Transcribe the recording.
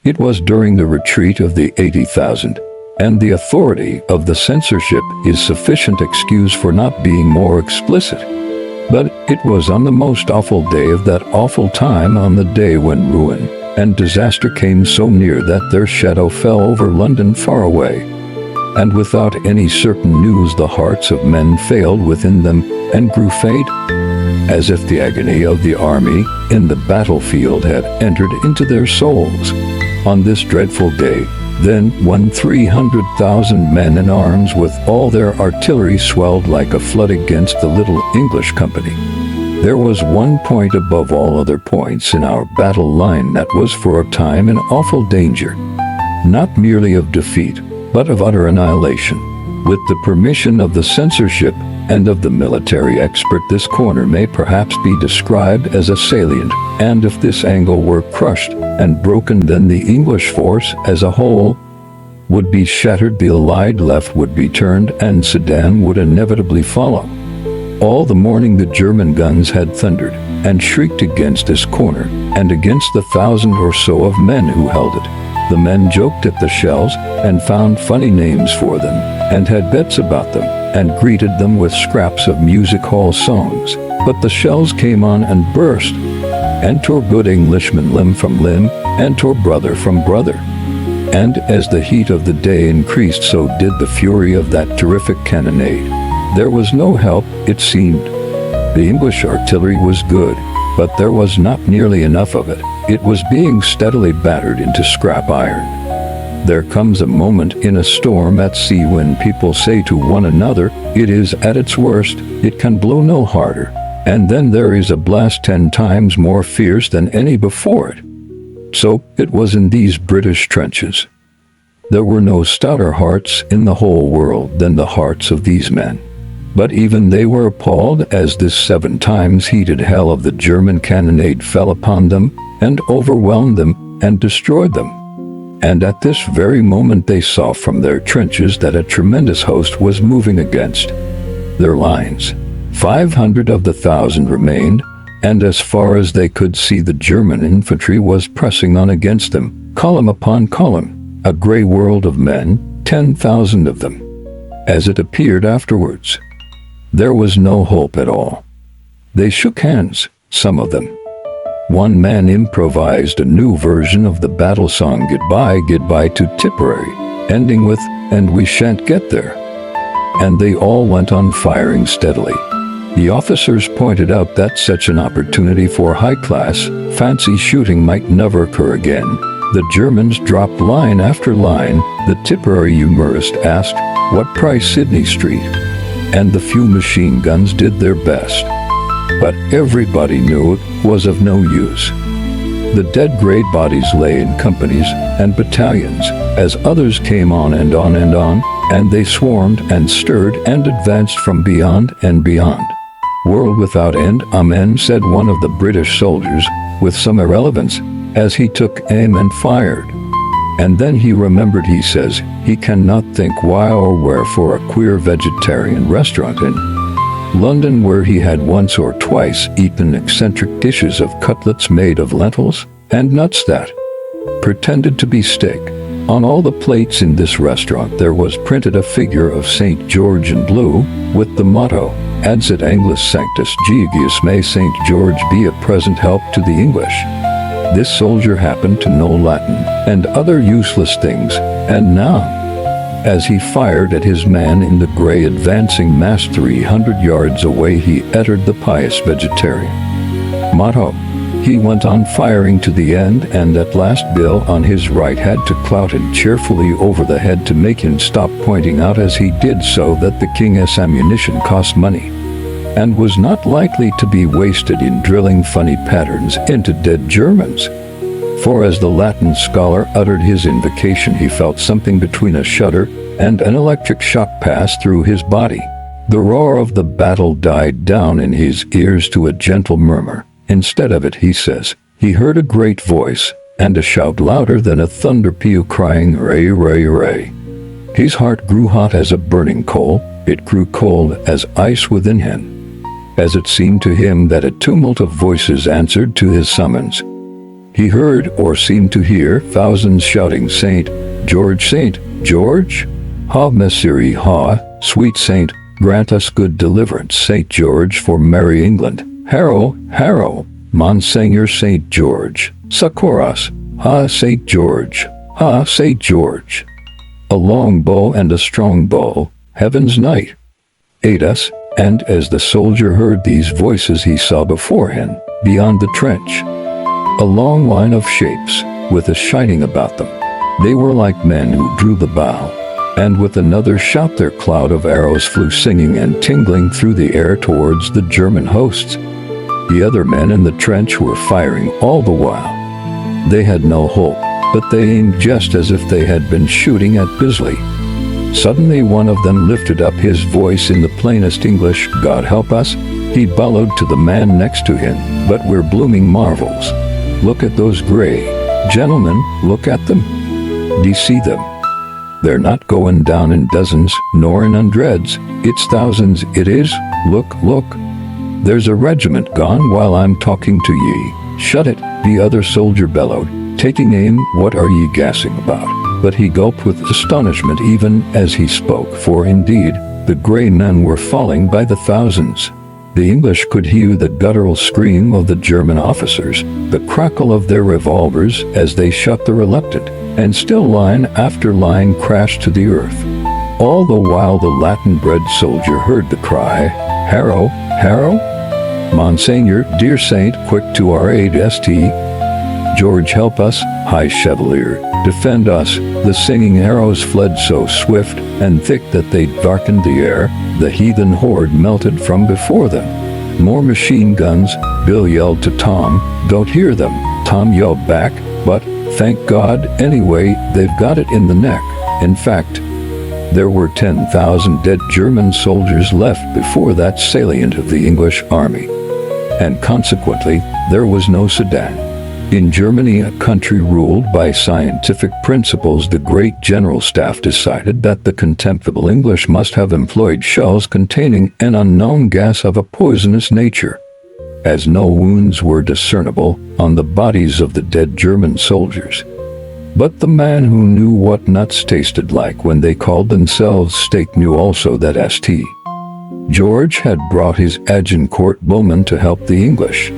It was during the retreat of the 80,000, and the authority of the censorship is sufficient excuse for not being more explicit. But it was on the most awful day of that awful time, on the day when ruin and disaster came so near that their shadow fell over London far away. And without any certain news the hearts of men failed within them and grew faint, as if the agony of the army in the battlefield had entered into their souls. On this dreadful day, then, when 300,000 men in arms with all their artillery swelled like a flood against the little English company, there was one point above all other points in our battle line that was for a time in awful danger, not merely of defeat, but of utter annihilation. With the permission of the censorship and of the military expert, this corner may perhaps be described as a salient, and if this angle were crushed and broken, then the English force as a whole would be shattered, the Allied left would be turned, and Sedan would inevitably follow. All the morning the German guns had thundered and shrieked against this corner and against the 1,000 or so of men who held it. The men joked at the shells and found funny names for them and had bets about them and greeted them with scraps of music hall songs. But the shells came on and burst and tore good Englishmen limb from limb and tore brother from brother. And as the heat of the day increased, so did the fury of that terrific cannonade. There was no help, it seemed. The English artillery was good, but there was not nearly enough of it. It was being steadily battered into scrap iron. There comes a moment in a storm at sea when people say to one another, it is at its worst, it can blow no harder. And then there is a blast 10 times more fierce than any before it. So it was in these British trenches. There were no stouter hearts in the whole world than the hearts of these men. But even they were appalled as this 7 times heated hell of the German cannonade fell upon them and overwhelmed them and destroyed them. And at this very moment they saw from their trenches that a tremendous host was moving against their lines. 500 of the 1,000 remained, and as far as they could see the German infantry was pressing on against them, column upon column, a grey world of men, 10,000 of them. As it appeared afterwards, there was no hope at all. They shook hands, some of them. One man improvised a new version of the battle song Goodbye, Goodbye to Tipperary, ending with, and we shan't get there. And they all went on firing steadily. The officers pointed out that such an opportunity for high-class, fancy shooting might never occur again. The Germans dropped line after line. The Tipperary humorist asked, what price Sydney Street? And the few machine guns did their best. But everybody knew it was of no use. The dead grey bodies lay in companies and battalions, as others came on and on and on, and they swarmed and stirred and advanced from beyond and beyond. World without end, amen, said one of the British soldiers, with some irrelevance, as he took aim and fired. And then he remembered, he says, he cannot think why or where for a queer vegetarian restaurant in London, where he had once or twice eaten eccentric dishes of cutlets made of lentils and nuts that pretended to be steak. On all the plates in this restaurant there was printed a figure of St. George in blue, with the motto, Adsit Anglis Sanctus Georgius, may St. George be a present help to the English. This soldier happened to know Latin and other useless things, and now, as he fired at his man in the grey advancing mass 300 yards away, he uttered the pious vegetarian motto. He went on firing to the end, and at last Bill on his right had to clout him cheerfully over the head to make him stop, pointing out as he did so that the king's ammunition cost money and was not likely to be wasted in drilling funny patterns into dead Germans. For as the Latin scholar uttered his invocation, he felt something between a shudder and an electric shock pass through his body. The roar of the battle died down in his ears to a gentle murmur. Instead of it, he says, he heard a great voice and a shout louder than a thunder peal crying, "Ray, ray, ray." His heart grew hot as a burning coal. It grew cold as ice within him, as it seemed to him that a tumult of voices answered to his summons. He heard, or seemed to hear, thousands shouting, "Saint George, Saint George! Ha Messeri ha, sweet Saint, grant us good deliverance, Saint George, for merry England. Harrow, harrow, Monseigneur Saint George, succor us. Ha Saint George, ha Saint George!" A long bow and a strong bow, heaven's knight, aid us. And as the soldier heard these voices, he saw before him, beyond the trench, a long line of shapes, with a shining about them. They were like men who drew the bow. And with another shout their cloud of arrows flew singing and tingling through the air towards the German hosts. The other men in the trench were firing all the while. They had no hope, but they aimed just as if they had been shooting at Bisley. Suddenly one of them lifted up his voice in the plainest English. "God help us," he bellowed to the man next to him, "but we're blooming marvels. Look at those gray gentlemen, look at them. Do you see them? They're not going down in dozens, nor in hundreds, it's thousands it is. Look, look. There's a regiment gone while I'm talking to ye." "Shut it," the other soldier bellowed, taking aim. "What are ye gassing about?" But he gulped with astonishment even as he spoke, for indeed, the grey men were falling by the thousands. The English could hear the guttural scream of the German officers, the crackle of their revolvers as they shot the reluctant, and still line after line crashed to the earth. All the while the Latin-bred soldier heard the cry, "Harrow, harrow! Monseigneur, dear saint, quick to our aid, St. George, help us, high chevalier, defend us." The singing arrows fled so swift and thick that they darkened the air. The heathen horde melted from before them. "More machine guns," Bill yelled to Tom. "Don't hear them," Tom yelled back, "but, thank God, anyway, they've got it in the neck." In fact, there were 10,000 dead German soldiers left before that salient of the English army. And consequently, there was no Sedan. In Germany, a country ruled by scientific principles, the great general staff decided that the contemptible English must have employed shells containing an unknown gas of a poisonous nature, as no wounds were discernible on the bodies of the dead German soldiers. But the man who knew what nuts tasted like when they called themselves steak knew also that St. George had brought his Agincourt Bowmen to help the English.